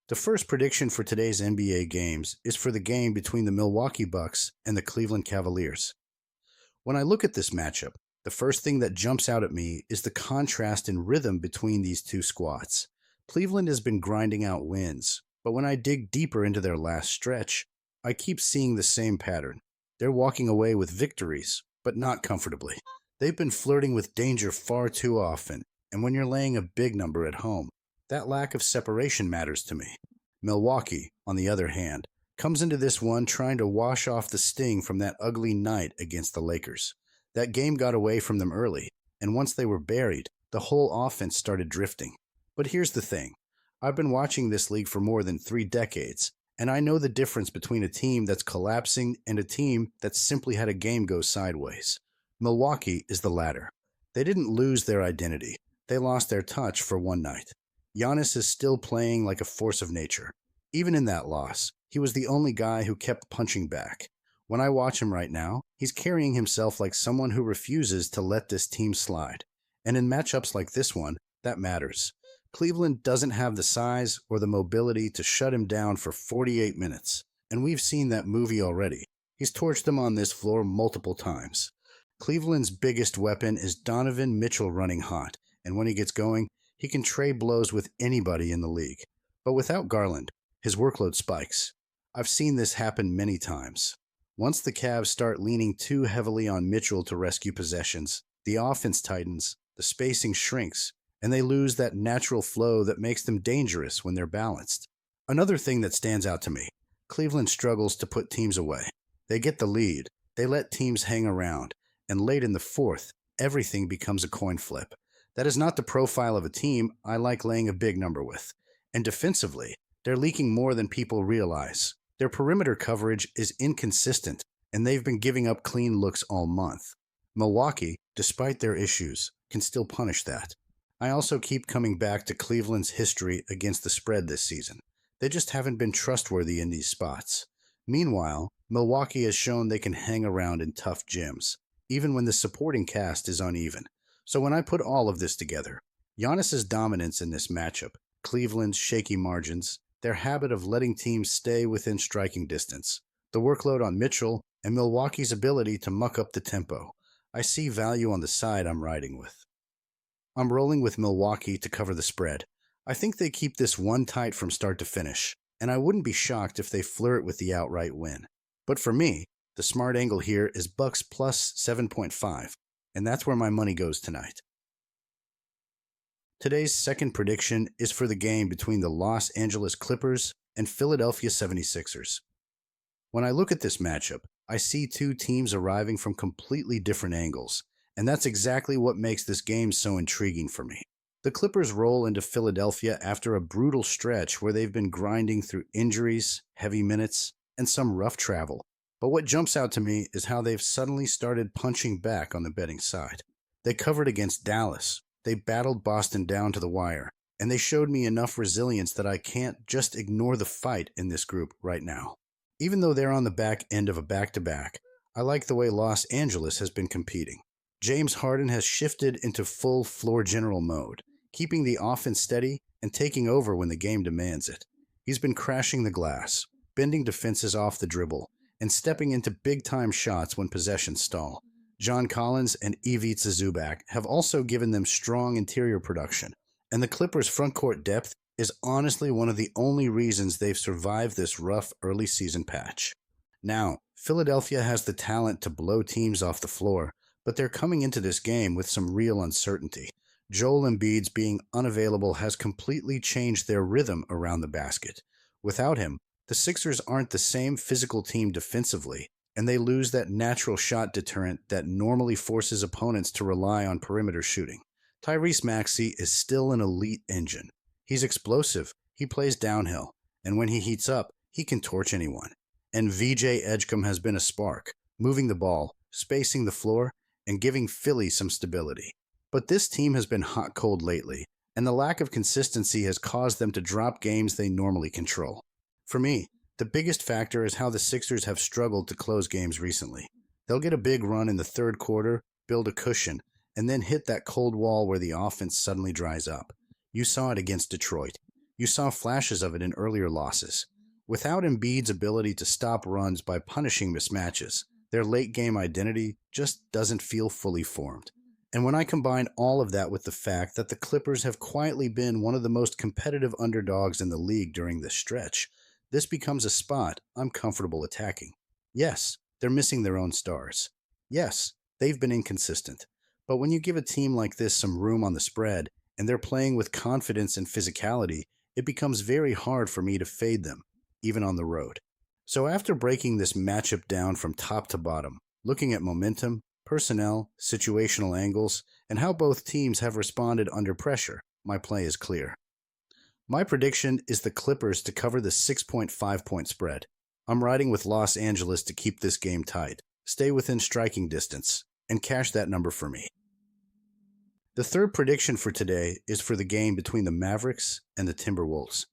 The first prediction for today's NBA games is for the game between the Milwaukee Bucks and the Cleveland Cavaliers. When I look at this matchup, the first thing that jumps out at me is the contrast in rhythm between these two squads. Cleveland has been grinding out wins, but when I dig deeper into their last stretch, I keep seeing the same pattern. They're walking away with victories, but not comfortably. They've been flirting with danger far too often, and when you're laying a big number at home, that lack of separation matters to me. Milwaukee, on the other hand, comes into this one trying to wash off the sting from that ugly night against the Lakers. That game got away from them early, and once they were buried, the whole offense started drifting. But here's the thing. I've been watching this league for more than 3 decades, and I know the difference between a team that's collapsing and a team that simply had a game go sideways. Milwaukee is the latter. They didn't lose their identity. They lost their touch for one night. Giannis is still playing like a force of nature. Even in that loss, he was the only guy who kept punching back. When I watch him right now, he's carrying himself like someone who refuses to let this team slide. And in matchups like this one, that matters. Cleveland doesn't have the size or the mobility to shut him down for 48 minutes. And we've seen that movie already. He's torched them on this floor multiple times. Cleveland's biggest weapon is Donovan Mitchell running hot. And when he gets going, he can trade blows with anybody in the league. But without Garland, his workload spikes. I've seen this happen many times. Once the Cavs start leaning too heavily on Mitchell to rescue possessions, the offense tightens, the spacing shrinks, and they lose that natural flow that makes them dangerous when they're balanced. Another thing that stands out to me, Cleveland struggles to put teams away. They get the lead, they let teams hang around, and late in the fourth, everything becomes a coin flip. That is not the profile of a team I like laying a big number with. And defensively, they're leaking more than people realize. Their perimeter coverage is inconsistent, and they've been giving up clean looks all month. Milwaukee, despite their issues, can still punish that. I also keep coming back to Cleveland's history against the spread this season. They just haven't been trustworthy in these spots. Meanwhile, Milwaukee has shown they can hang around in tough gyms, even when the supporting cast is uneven. So when I put all of this together, Giannis's dominance in this matchup, Cleveland's shaky margins, their habit of letting teams stay within striking distance, the workload on Mitchell, and Milwaukee's ability to muck up the tempo, I see value on the side I'm riding with. I'm rolling with Milwaukee to cover the spread. I think they keep this one tight from start to finish, and I wouldn't be shocked if they flirt with the outright win. But for me, the smart angle here is Bucks plus 7.5. And that's where my money goes tonight. Today's second prediction is for the game between the Los Angeles Clippers and Philadelphia 76ers. When I look at this matchup, I see two teams arriving from completely different angles, and that's exactly what makes this game so intriguing for me. The Clippers roll into Philadelphia after a brutal stretch where they've been grinding through injuries, heavy minutes, and some rough travel. But what jumps out to me is how they've suddenly started punching back on the betting side. They covered against Dallas, they battled Boston down to the wire, and they showed me enough resilience that I can't just ignore the fight in this group right now. Even though they're on the back end of a back-to-back, I like the way Los Angeles has been competing. James Harden has shifted into full floor general mode, keeping the offense steady and taking over when the game demands it. He's been crashing the glass, bending defenses off the dribble, and stepping into big-time shots when possessions stall. John Collins and Ivica Zubac have also given them strong interior production, and the Clippers' frontcourt depth is honestly one of the only reasons they've survived this rough early season patch. Now, Philadelphia has the talent to blow teams off the floor, but they're coming into this game with some real uncertainty. Joel Embiid's being unavailable has completely changed their rhythm around the basket. Without him, the Sixers aren't the same physical team defensively, and they lose that natural shot deterrent that normally forces opponents to rely on perimeter shooting. Tyrese Maxey is still an elite engine. He's explosive, he plays downhill, and when he heats up, he can torch anyone. And VJ Edgecombe has been a spark, moving the ball, spacing the floor, and giving Philly some stability. But this team has been hot-cold lately, and the lack of consistency has caused them to drop games they normally control. For me, the biggest factor is how the Sixers have struggled to close games recently. They'll get a big run in the third quarter, build a cushion, and then hit that cold wall where the offense suddenly dries up. You saw it against Detroit. You saw flashes of it in earlier losses. Without Embiid's ability to stop runs by punishing mismatches, their late-game identity just doesn't feel fully formed. And when I combine all of that with the fact that the Clippers have quietly been one of the most competitive underdogs in the league during this stretch, this becomes a spot I'm comfortable attacking. Yes, they're missing their own stars. Yes, they've been inconsistent. But when you give a team like this some room on the spread, and they're playing with confidence and physicality, it becomes very hard for me to fade them, even on the road. So after breaking this matchup down from top to bottom, looking at momentum, personnel, situational angles, and how both teams have responded under pressure, my play is clear. My prediction is the Clippers to cover the 6.5-point spread. I'm riding with Los Angeles to keep this game tight, stay within striking distance, and cash that number for me. The third prediction for today is for the game between the Mavericks and the Timberwolves.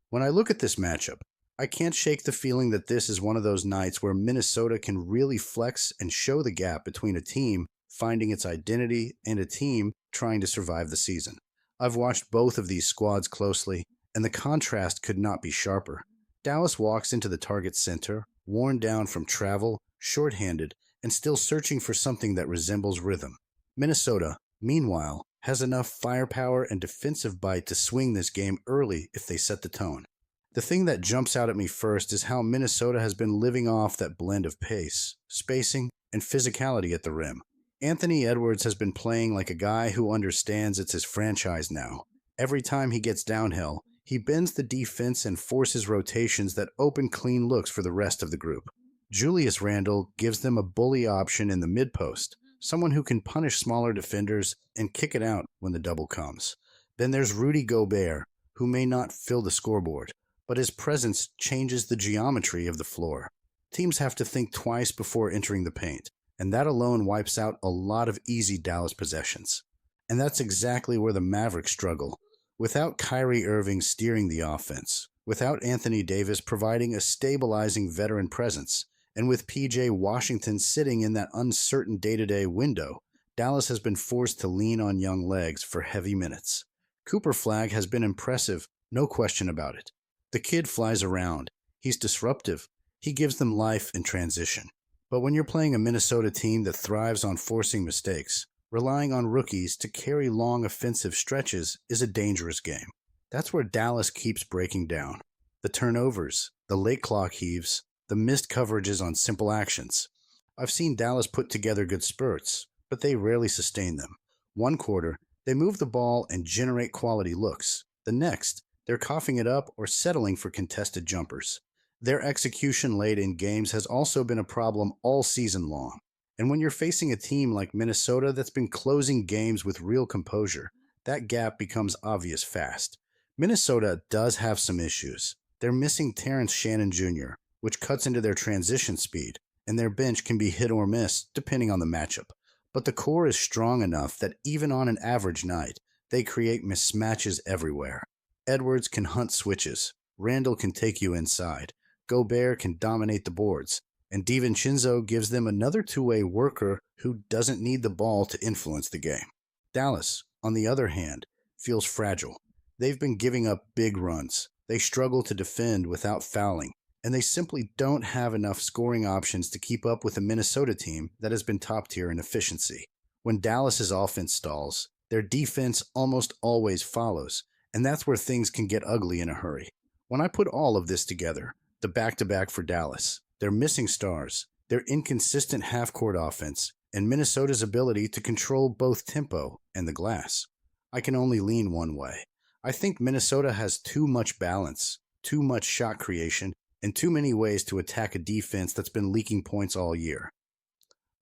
When I look at this matchup, I can't shake the feeling that this is one of those nights where Minnesota can really flex and show the gap between a team finding its identity and a team trying to survive the season. I've watched both of these squads closely, and the contrast could not be sharper. Dallas walks into the Target Center, worn down from travel, shorthanded, and still searching for something that resembles rhythm. Minnesota, meanwhile, has enough firepower and defensive bite to swing this game early if they set the tone. The thing that jumps out at me first is how Minnesota has been living off that blend of pace, spacing, and physicality at the rim. Anthony Edwards has been playing like a guy who understands it's his franchise now. Every time he gets downhill, he bends the defense and forces rotations that open clean looks for the rest of the group. Julius Randle gives them a bully option in the mid-post, someone who can punish smaller defenders and kick it out when the double comes. Then there's Rudy Gobert, who may not fill the scoreboard, but his presence changes the geometry of the floor. Teams have to think twice before entering the paint, and that alone wipes out a lot of easy Dallas possessions. And that's exactly where the Mavericks struggle. Without Kyrie Irving steering the offense, without Anthony Davis providing a stabilizing veteran presence, and with PJ Washington sitting in that uncertain day-to-day window, Dallas has been forced to lean on young legs for heavy minutes. Cooper Flagg has been impressive, no question about it. The kid flies around. He's disruptive. He gives them life in transition. But when you're playing a Minnesota team that thrives on forcing mistakes, relying on rookies to carry long offensive stretches is a dangerous game. That's where Dallas keeps breaking down. The turnovers, the late clock heaves, the missed coverages on simple actions. I've seen Dallas put together good spurts, but they rarely sustain them. One quarter, they move the ball and generate quality looks. The next, they're coughing it up or settling for contested jumpers. Their execution late in games has also been a problem all season long. And when you're facing a team like Minnesota that's been closing games with real composure, that gap becomes obvious fast. Minnesota does have some issues. They're missing Terrence Shannon Jr., which cuts into their transition speed, and their bench can be hit or miss depending on the matchup. But the core is strong enough that even on an average night, they create mismatches everywhere. Edwards can hunt switches. Randle can take you inside. Gobert can dominate the boards. And DiVincenzo gives them another two-way worker who doesn't need the ball to influence the game. Dallas, on the other hand, feels fragile. They've been giving up big runs. They struggle to defend without fouling, and they simply don't have enough scoring options to keep up with a Minnesota team that has been top tier in efficiency. When Dallas's offense stalls, their defense almost always follows, and that's where things can get ugly in a hurry. When I put all of this together, the back-to-back for Dallas, their missing stars, their inconsistent half-court offense, and Minnesota's ability to control both tempo and the glass, I can only lean one way. I think Minnesota has too much balance, too much shot creation, and too many ways to attack a defense that's been leaking points all year.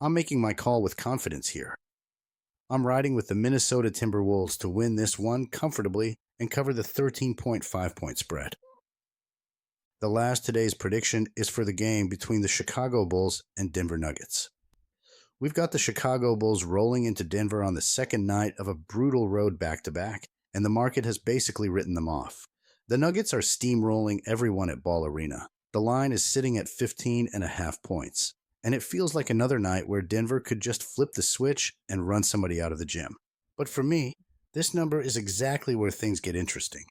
I'm making my call with confidence here. I'm riding with the Minnesota Timberwolves to win this one comfortably and cover the 13.5-point spread. The last today's prediction is for the game between the Chicago Bulls and Denver Nuggets. We've got the Chicago Bulls rolling into Denver on the second night of a brutal road back-to-back, and the market has basically written them off. The Nuggets are steamrolling everyone at Ball Arena. The line is sitting at 15.5 points, and it feels like another night where Denver could just flip the switch and run somebody out of the gym. But for me, this number is exactly where things get interesting.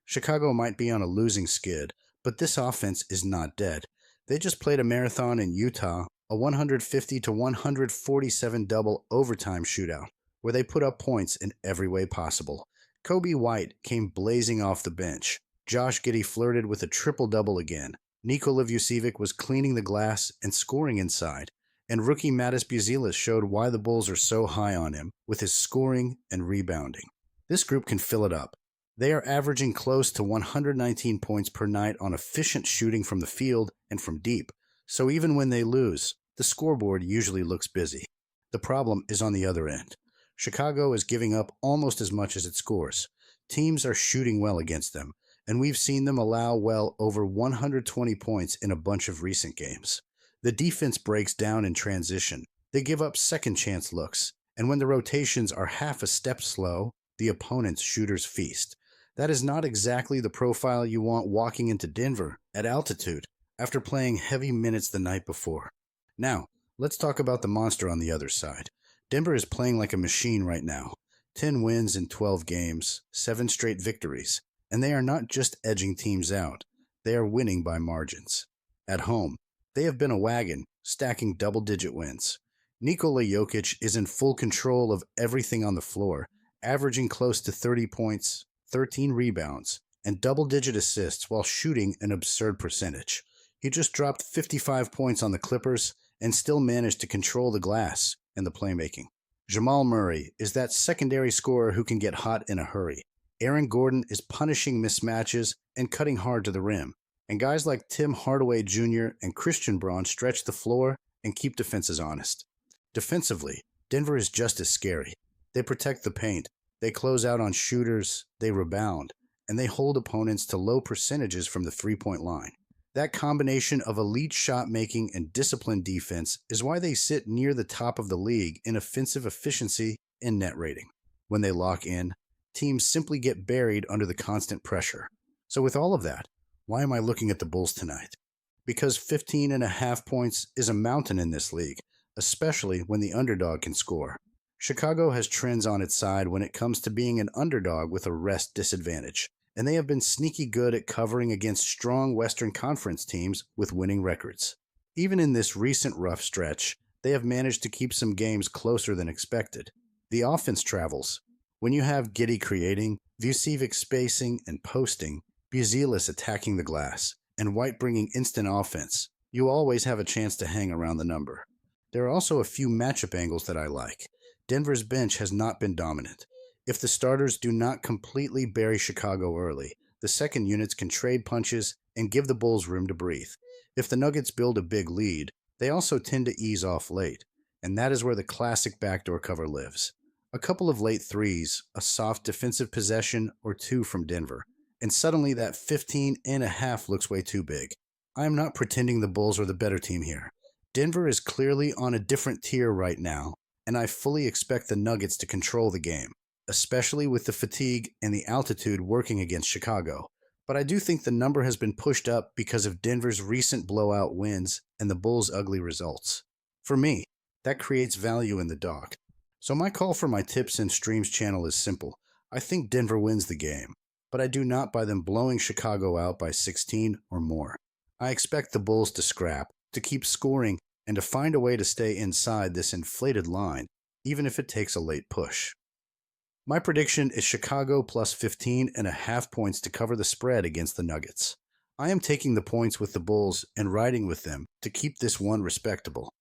Chicago might be on a losing skid, but this offense is not dead. They just played a marathon in Utah, a 150 to 147 double overtime shootout, where they put up points in every way possible. Kobe White came blazing off the bench. Josh Giddey flirted with a triple-double again. Nikola Vucevic was cleaning the glass and scoring inside. And rookie Matas Buzelis showed why the Bulls are so high on him with his scoring and rebounding. This group can fill it up. They are averaging close to 119 points per night on efficient shooting from the field and from deep. So even when they lose, the scoreboard usually looks busy. The problem is on the other end. Chicago is giving up almost as much as it scores. Teams are shooting well against them, and we've seen them allow well over 120 points in a bunch of recent games. The defense breaks down in transition. They give up second-chance looks, and when the rotations are half a step slow, the opponent's shooters feast. That is not exactly the profile you want walking into Denver at altitude after playing heavy minutes the night before. Now, let's talk about the monster on the other side. Denver is playing like a machine right now. 10 wins in 12 games, 7 straight victories, and they are not just edging teams out. They are winning by margins. At home, they have been a wagon, stacking double-digit wins. Nikola Jokic is in full control of everything on the floor, averaging close to 30 points, 13 rebounds, and double-digit assists while shooting an absurd percentage. He just dropped 55 points on the Clippers and still managed to control the glass and the playmaking. Jamal Murray is that secondary scorer who can get hot in a hurry. Aaron Gordon is punishing mismatches and cutting hard to the rim. And guys like Tim Hardaway Jr. and Christian Braun stretch the floor and keep defenses honest. Defensively, Denver is just as scary. They protect the paint. They close out on shooters, they rebound, and they hold opponents to low percentages from the three-point line. That combination of elite shot-making and disciplined defense is why they sit near the top of the league in offensive efficiency and net rating. When they lock in, teams simply get buried under the constant pressure. So with all of that, why am I looking at the Bulls tonight? Because 15.5 points is a mountain in this league, especially when the underdog can score. Chicago has trends on its side when it comes to being an underdog with a rest disadvantage, and they have been sneaky good at covering against strong Western Conference teams with winning records. Even in this recent rough stretch, they have managed to keep some games closer than expected. The offense travels. When you have Giddey creating, Vucevic spacing and posting, Buzelis attacking the glass, and White bringing instant offense, you always have a chance to hang around the number. There are also a few matchup angles that I like. Denver's bench has not been dominant. If the starters do not completely bury Chicago early, the second units can trade punches and give the Bulls room to breathe. If the Nuggets build a big lead, they also tend to ease off late, and that is where the classic backdoor cover lives. A couple of late threes, a soft defensive possession or two from Denver, and suddenly that 15.5 looks way too big. I am not pretending the Bulls are the better team here. Denver is clearly on a different tier right now, and I fully expect the Nuggets to control the game, especially with the fatigue and the altitude working against Chicago. But I do think the number has been pushed up because of Denver's recent blowout wins and the Bulls' ugly results. For me, that creates value in the dog. So my call for my tips and streams channel is simple. I think Denver wins the game, but I do not buy them blowing Chicago out by 16 or more. I expect the Bulls to scrap, to keep scoring, and to find a way to stay inside this inflated line, even if it takes a late push. My prediction is Chicago plus 15.5 points to cover the spread against the Nuggets. I am taking the points with the Bulls and riding with them to keep this one respectable.